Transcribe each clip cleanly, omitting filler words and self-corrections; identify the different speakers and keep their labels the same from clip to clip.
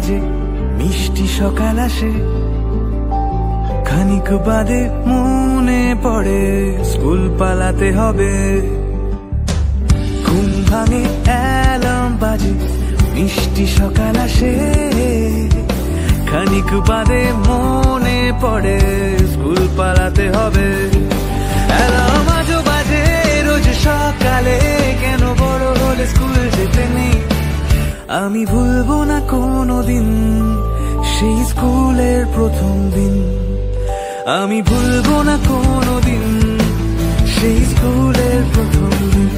Speaker 1: বাজে মিষ্টি সকাল আসে, খানিক বাদে মনে পড়ে স্কুল পালাতে হবে। ঘুম ভাঙে অ্যালার্ম বাজে মিষ্টি সকাল আসে, খানিক বাদে মনে পড়ে স্কুল পালাতে হবে। অ্যালার্ম আজও বাজে রোজ সকালে, কেন বড় হলে স্কুল যেতে নেই। আমি ভুলবো না কোনোদিন সেই স্কুলের প্রথম দিন, আমি ভুলবো না কোনোদিন সেই স্কুলের প্রথম দিন,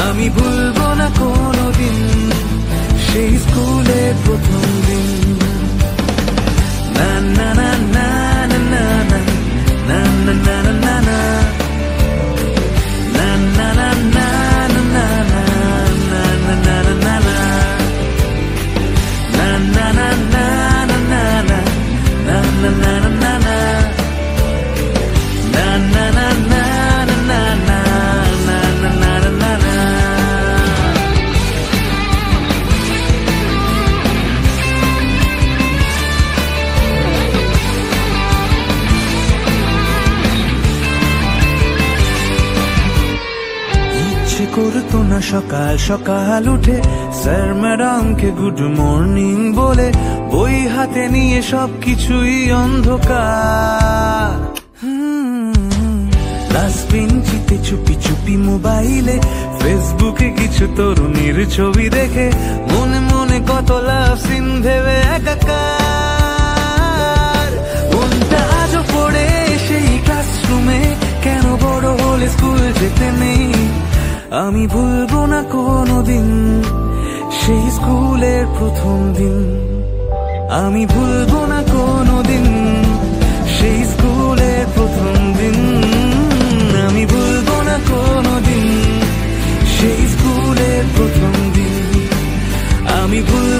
Speaker 1: আমি ভুলবো না কোনোদিন সেই স্কুলের প্রথম দিন। না না না না না না না না না না না না না না না না করতো না সকাল সকাল উঠে স্যার ম্যাডামকে গুড মর্নিং বলে, বই হাতে নিয়ে সবকিছুই অন্ধকার। ক্লাস বেঞ্চিতে চুপি চুপি মোবাইলে ফেসবুকে কিছু তরুণীর ছবি দেখে মনে মনে কত লাভ সিন ভেবে একাকার। মনটা আজও পড়ে সেই ক্লাসরুমে, কেন বড় হলে স্কুল যেতে নেই। আমি ভুলবো না কোনোদিন সেই স্কুলের প্রথম দিন, আমি ভুলবো না কোনোদিন সেই স্কুলের প্রথম দিন, আমি ভুলবো না কোনোদিন সেই স্কুলের প্রথম দিন, আমি ভুল